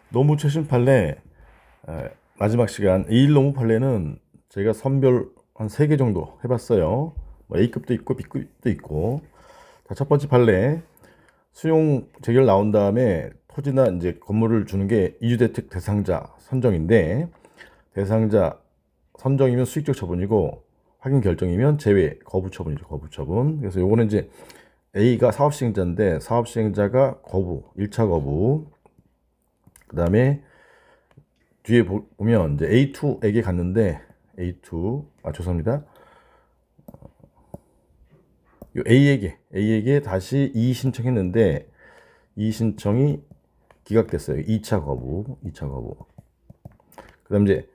노무 최신 판례 마지막 시간 A일 노무 판례는 제가 선별 한 3개 정도 해봤어요. 뭐 A급도 있고 B급도 있고. 자, 첫 번째 판례 수용 재결 나온 다음에 토지나 이제 건물을 주는 게 이주대책 대상자 선정인데, 대상자 선정이면 수익적 처분이고 확인 결정이면 제외 거부 처분이죠. 거부 처분. 그래서 요거는 이제 A가 사업시행자인데 사업시행자가 거부 1차 거부, 그 다음에 뒤에 보면 이제 A2에게 갔는데 A2 죄송합니다. 요 A에게 다시 이의 신청했는데 이의 신청이 기각됐어요. 2차 거부. 그다음 이제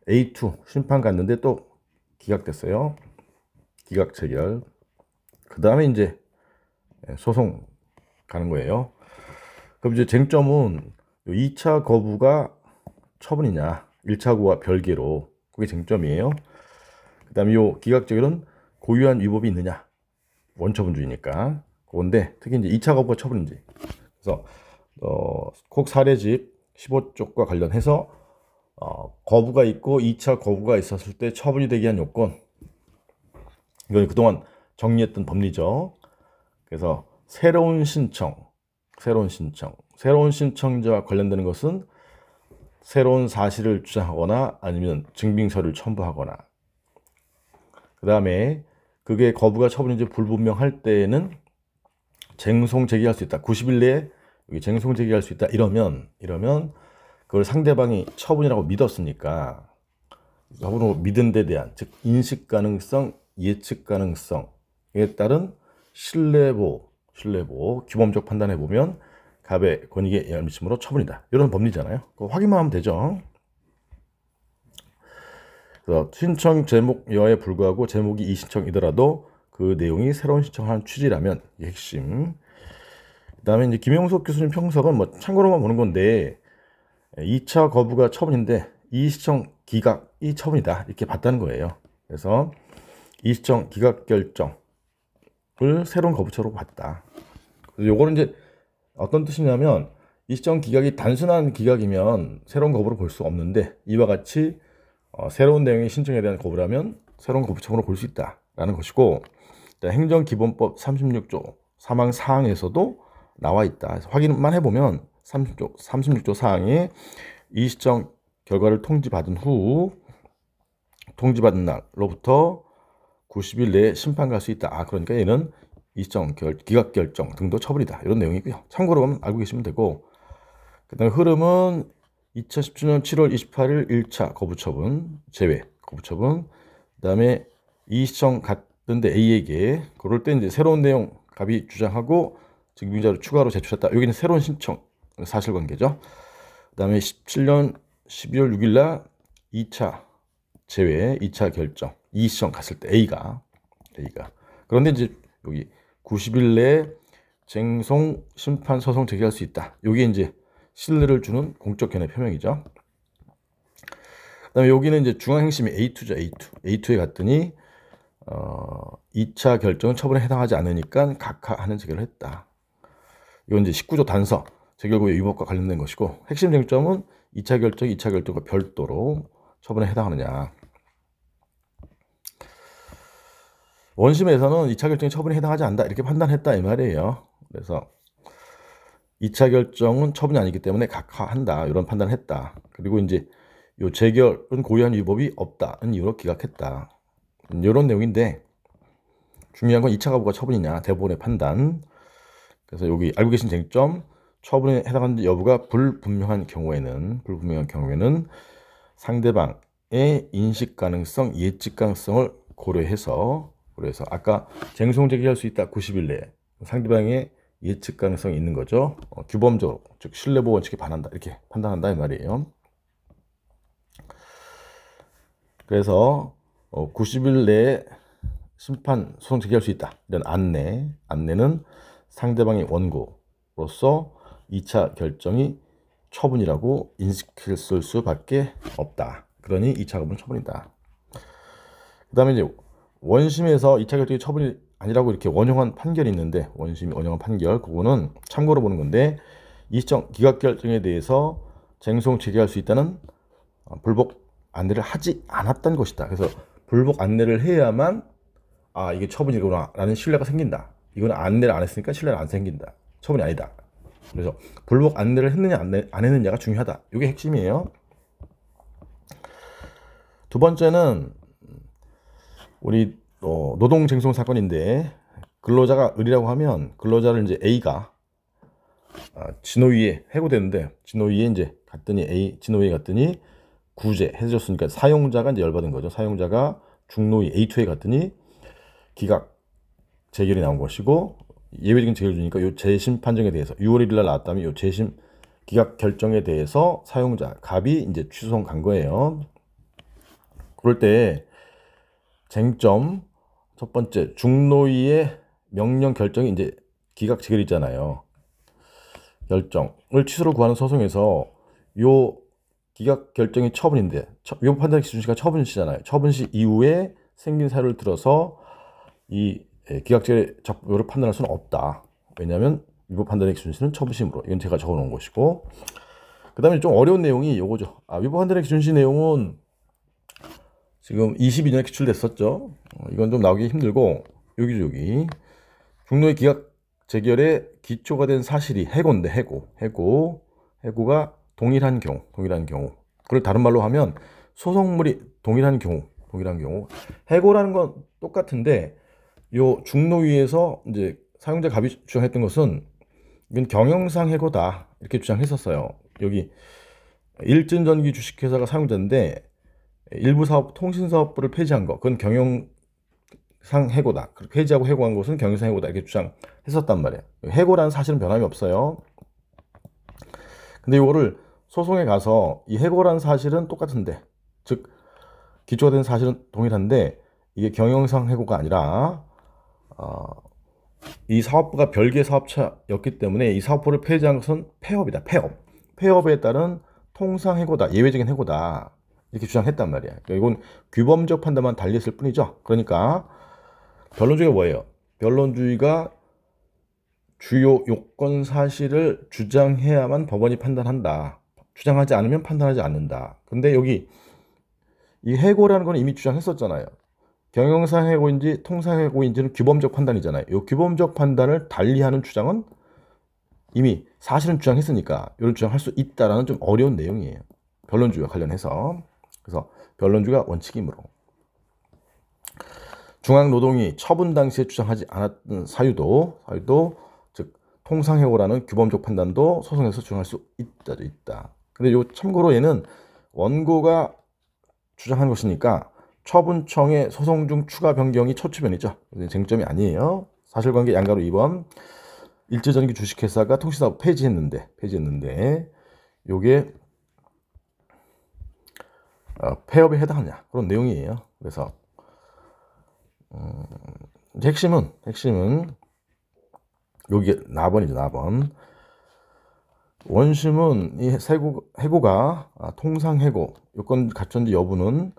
A2 심판 갔는데 또 기각됐어요. 기각 체결. 그다음에 이제 소송 가는 거예요. 그럼 이제 쟁점은 2차 거부가 처분이냐, 1차 거부와 별개로, 그게 쟁점이에요. 그 다음에 요 기각적으로는 고유한 위법이 있느냐, 원처분주의니까. 그건데 특히 이제 2차 거부가 처분인지. 그래서 콕 사례집 15쪽과 관련해서 거부가 있고 2차 거부가 있었을 때 처분이 되게 한 요건, 이건 그동안 정리했던 법리죠. 그래서 새로운 신청자와 관련되는 것은 새로운 사실을 주장하거나 아니면 증빙서를 첨부하거나, 그 다음에 그게 거부가 처분인지 불분명할 때에는 쟁송 제기할 수 있다. 90일 내에 여기 쟁송 제기할 수 있다. 이러면 그걸 상대방이 처분이라고 믿었으니까, 처분으로 믿은 데 대한, 즉 인식 가능성, 예측 가능성에 따른 신뢰보 규범적 판단해 보면 갑의 권익에 영향을 미침으로 처분이다. 이런 법리잖아요. 그거 확인만 하면 되죠. 그래서 신청 제목 여에 불구하고 제목이 이 신청이더라도 그 내용이 새로운 신청하는 취지라면 이게 핵심. 그다음에 이제 김용석 교수님 평석은 뭐 참고로만 보는 건데 2차 거부가 처분인데 이 신청 기각이 처분이다 이렇게 봤다는 거예요. 그래서 이 신청 기각 결정을 새로운 거부처로 봤다. 요거는 이제 어떤 뜻이냐면 이 시정 기각이 단순한 기각이면 새로운 거부로 볼 수 없는데, 이와 같이 새로운 내용의 신청에 대한 거부라면 새로운 거부처분으로 볼 수 있다라는 것이고, 행정기본법 36조 사망 사항에서도 나와 있다. 그래서 확인만 해보면 36조 사항에 이 시정 결과를 통지받은 날로부터 90일 내에 심판 갈 수 있다. 그러니까 얘는 이시정 기각 결정 등도 처분이다. 이런 내용이고요. 참고로 알고 계시면 되고, 그 다음에 흐름은 2017년 7월 28일 1차 거부처분 제외 거부처분, 그 다음에 이시정 갔던데 A에게 그럴 때 이제 새로운 내용 갑이 주장하고 증빙자를 추가로 제출했다. 여기는 새로운 신청 사실관계죠. 그 다음에 17년 12월 6일 날 2차 제외 2차 결정 이시정 갔을 때 A가 그런데 이제 여기 90일 내에 쟁송 심판 소송 제기할 수 있다. 이게 이제 신뢰를 주는 공적 견해 표명이죠. 그다음에 여기는 이제 중앙행심이 A2죠. A2에 갔더니 2차 결정은 처분에 해당하지 않으니까 각하하는 재결을 했다. 이건 이제 19조 단서 재결구의 위법과 관련된 것이고, 핵심 쟁점은 2차 결정과 별도로 처분에 해당하느냐. 원심에서는 2차 결정이 처분에 해당하지 않는다 이렇게 판단했다 이 말이에요. 그래서 2차 결정은 처분이 아니기 때문에 각하한다 이런 판단을 했다. 그리고 이제 요 재결은 고유한 위법이 없다는 이유로 기각했다. 이런 내용인데, 중요한 건 2차 거부가 처분이냐 대법원의 판단. 그래서 여기 알고 계신 쟁점, 처분에 해당하는 여부가 불분명한 경우에는 상대방의 인식 가능성, 예측 가능성을 고려해서 아까 쟁송 제기할 수 있다 90일 내에 상대방의 예측 가능성이 있는 거죠. 규범적으로, 즉 신뢰보호 원칙에 반한다 이렇게 판단한다 이 말이에요. 그래서 90일 내에 심판 소송 제기할 수 있다 이런 안내는 상대방의 원고로서 2차 결정이 처분이라고 인식했을 수밖에 없다. 그러니 2차 거부는 처분이다. 그 다음에 이제 원심에서 2차 결정이 처분이 아니라고 이렇게 원형한 판결이 있는데, 원심이 원형한 판결, 그거는 참고로 보는 건데, 이 시정 기각 결정에 대해서 쟁송 재개할 수 있다는 불복 안내를 하지 않았던 것이다. 그래서 불복 안내를 해야만 이게 처분이구나 라는 신뢰가 생긴다. 이건 안내를 안 했으니까 신뢰가 안 생긴다. 처분이 아니다. 그래서 불복 안내를 했느냐 안 했느냐가 중요하다. 이게 핵심이에요. 두 번째는 우리 노동쟁송 사건인데, 근로자가 을이라고 하면 근로자를 이제 A가 진호위에 해고되는데, 진호위에 이제 갔더니 진호위에 갔더니 구제 해줬으니까 사용자가 이제 열받은 거죠. 사용자가 중노위 A2에 갔더니 기각 재결이 나온 것이고, 예외적인 재결 주니까 요 재심 판정에 대해서 6월 1일 날 나왔다면 요 재심 기각 결정에 대해서 사용자 갑이 이제 취소송 간 거예요. 그럴 때 쟁점 첫 번째, 중노위의 명령 결정이 이제 기각 재결이 있잖아요. 결정을 취소를 구하는 소송에서 요 기각 결정이 처분인데, 위법 판단 기준시가 처분시잖아요. 처분시 이후에 생긴 사유를 들어서 이 기각재결 적법으로 판단할 수는 없다. 왜냐하면 위법 판단의 기준시는 처분심으로. 이건 제가 적어놓은 것이고, 그 다음에 좀 어려운 내용이 요거죠. 위법 판단의 기준시 내용은 지금 22년에 기출됐었죠. 이건 좀 나오기 힘들고, 여기 중노위 기각 재결의 기초가 된 사실이 해고인데, 해고가 동일한 경우. 그걸 다른 말로 하면 소송물이 동일한 경우. 해고라는 건 똑같은데, 요 중노위에서 이제 사용자 갑이 주장했던 것은 이건 경영상 해고다 이렇게 주장했었어요. 여기 일진전기 주식회사가 사용자인데 일부 사업 통신사업부를 폐지한 거, 그건 경영상 해고다. 폐지하고 해고한 것은 경영상 해고다 이렇게 주장했었단 말이에요. 해고라는 사실은 변함이 없어요. 근데 이거를 소송에 가서 이 해고라는 사실은 똑같은데, 즉 기초가 된 사실은 동일한데 이게 경영상 해고가 아니라 이 사업부가 별개 사업체였기 때문에 이 사업부를 폐지한 것은 폐업이다. 폐업에 따른 통상 해고다. 예외적인 해고다. 이렇게 주장했단 말이야. 이건 규범적 판단만 달리했을 뿐이죠. 그러니까 변론주의가 뭐예요? 변론주의가 주요 요건 사실을 주장해야만 법원이 판단한다. 주장하지 않으면 판단하지 않는다. 근데 여기 이 해고라는 건 이미 주장했었잖아요. 경영상 해고인지 통상 해고인지는 규범적 판단이잖아요. 이 규범적 판단을 달리하는 주장은 이미 사실은 주장했으니까 이런 주장할 수 있다라는 좀 어려운 내용이에요. 변론주의와 관련해서. 그래서 변론주의가 원칙이므로 중앙노동위 처분 당시에 주장하지 않았던 사유도 즉 통상 해고라는 규범적 판단도 소송에서 주장할 수 있다. 근데 요 참고로 얘는 원고가 주장한 것이니까 처분청의 소송 중 추가 변경이 처추변이죠. 쟁점이 아니에요. 사실관계 양가로 2번 일제전기 주식회사가 통신사업 폐지했는데 요게 폐업에 해당하냐 그런 내용이에요. 그래서 핵심은 여기 나번이죠. 나번 원심은 이 해고가 통상 해고 요건 갖췄는지 여부는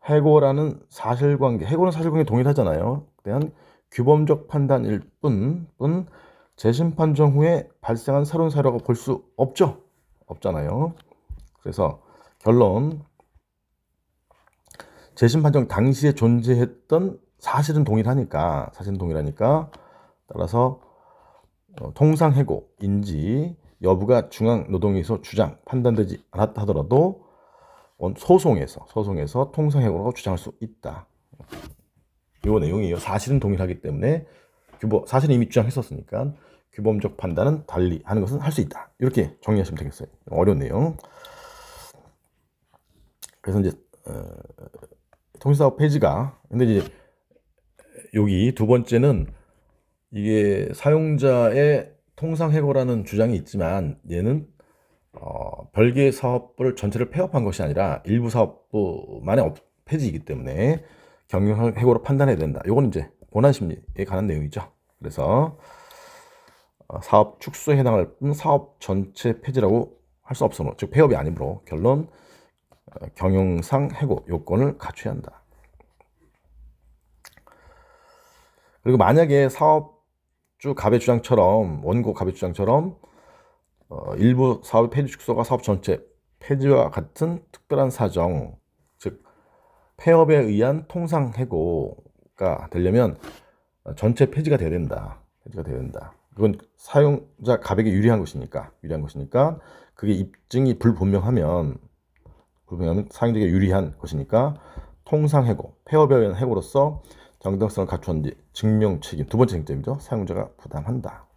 해고라는 사실관계, 해고는 사실관계 동일하잖아요. 대한 규범적 판단일 뿐 재심 판정 후에 발생한 새로운 사유라고 볼 수 없잖아요. 그래서 결론, 재심 판정 당시에 존재했던 사실은 동일하니까 따라서 통상 해고인지 여부가 중앙노동위에서 주장 판단되지 않았다 하더라도 소송에서 통상해고라고 주장할 수 있다. 이 내용이에요. 사실은 동일하기 때문에 사실은 이미 주장했었으니까 규범적 판단은 달리 하는 것은 할 수 있다. 이렇게 정리하시면 되겠어요. 어려운 내용. 그래서 이제 통신사업 폐지가, 근데 이제 여기 두 번째는 이게 사용자의 통상해고라는 주장이 있지만 얘는 별개 사업부를 전체를 폐업한 것이 아니라 일부 사업부만의 폐지이기 때문에 경영해고로 판단해야 된다. 이건 이제 고난심리에 관한 내용이죠. 그래서 사업 축소에 해당할 뿐 사업 전체 폐지라고 할 수 없으므로, 즉 폐업이 아니므로 결론 경영상 해고 요건을 갖춰야 한다. 그리고 만약에 사업주 갑의 주장처럼, 원고 갑의 주장처럼 일부 사업의 폐지 축소가 사업 전체 폐지와 같은 특별한 사정, 즉 폐업에 의한 통상해고가 되려면 전체 폐지가 돼야 된다. 폐지가 돼야 된다. 그건 사용자 가백에 유리한 것이니까 그게 입증이 불분명하면 사용자에게 유리한 것이니까 통상해고, 폐업에 의한 해고로서 정당성을 갖추었는지 증명 책임, 두 번째 쟁점이죠. 사용자가 부담한다.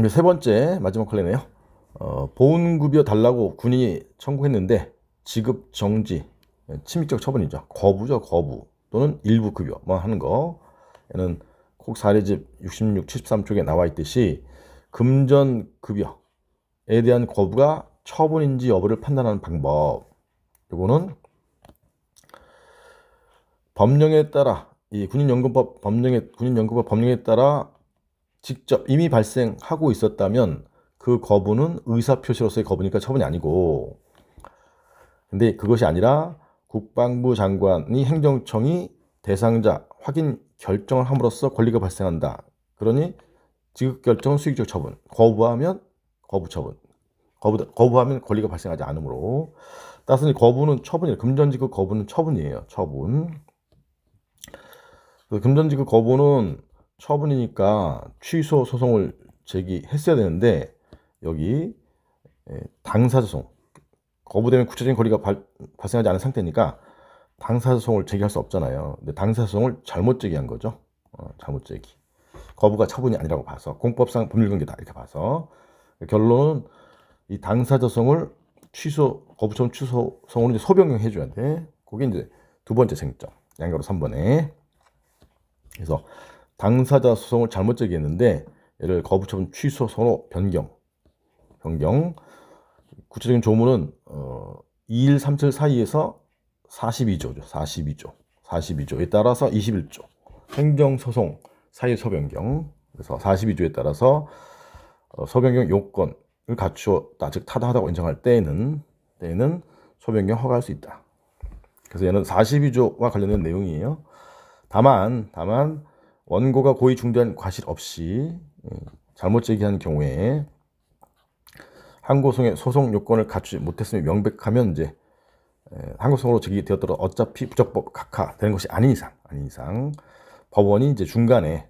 세 번째 마지막 컬러네요. 보훈급여 달라고 군인이 청구했는데 지급 정지, 침입적 처분이죠. 거부죠, 거부. 또는 일부 급여 뭐 하는 거. 얘는 콕 사례집 66, 73쪽에 나와 있듯이 금전 급여에 대한 거부가 처분인지 여부를 판단하는 방법. 이거는 법령에 따라 이 군인연금법 법령에 따라 직접 이미 발생하고 있었다면 그 거부는 의사표시로서의 거부니까 처분이 아니고, 근데 그것이 아니라 국방부 장관이 행정청이 대상자 확인 결정을 함으로써 권리가 발생한다. 그러니 지급결정은 수익적 처분, 거부하면 거부처분, 거부하면 권리가 발생하지 않으므로, 따라서 거부는 처분이에요. 금전지급 거부는 처분이에요. 처분. 금전지급 거부는 처분이니까 취소 소송을 제기했어야 되는데 여기 당사소송, 거부되면 구체적인 권리가 발생하지 않은 상태니까 당사소송을 제기할 수 없잖아요. 근데 당사소송을 잘못 제기한 거죠. 잘못 제기. 거부가 처분이 아니라고 봐서, 공법상 법률관계다 이렇게 봐서, 결론은 이 당사자소송을 거부처분 취소소송으로 이제 소변경 해줘야 돼. 그게 이제 두 번째 쟁점. 양가로 3번에. 그래서 당사자 소송을 잘못 제기했는데 얘를 거부처분 취소소송으로 변경. 구체적인 조문은 2일 3일 사이에서 42조죠. 42조에 따라서 21조. 행정소송 사유 소변경. 그래서 42조에 따라서 소변경 요건을 갖추었다. 즉 타당하다고 인정할 때에는 소변경 허가할 수 있다. 그래서 얘는 42조와 관련된 내용이에요. 다만 원고가 고의 중대한 과실 없이 잘못 제기한 경우에 항고소송의 소송 요건을 갖추지 못했음이 명백하면 이제 항고소송으로 제기되었더라도 어차피 부적법 각하되는 것이 아닌 이상 법원이 이제 중간에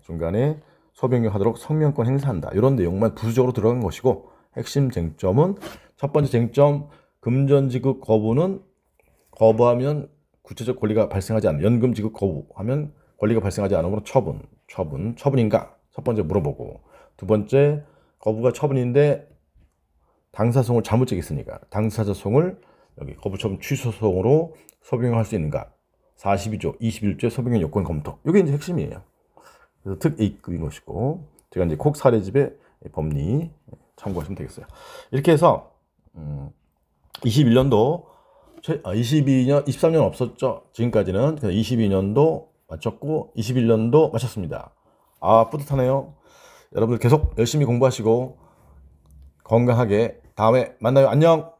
소변경하도록 성명권 행사한다. 이런 내용만 부수적으로 들어간 것이고, 핵심 쟁점은 첫 번째 쟁점, 금전지급 거부는 거부하면 구체적 권리가 발생하지 않는, 연금 지급 거부하면 권리가 발생하지 않으므로 처분인가? 첫 번째 물어보고, 두 번째 거부가 처분인데 당사소송을 잘못 제기했으니까 당사자소송을 여기 거부처분 취소소송으로 소변경할 수 있는가? 42조, 21조의 소변경 요건 검토. 이게 이제 핵심이에요. 그래서 특 A급인 것이고, 제가 이제 콕 사례집의 법리 참고하시면 되겠어요. 이렇게 해서 21년도 23년 없었죠. 지금까지는. 그래서 22년도 마쳤고 21년도 마쳤습니다. 아, 뿌듯하네요. 여러분들 계속 열심히 공부하시고 건강하게 다음에 만나요. 안녕.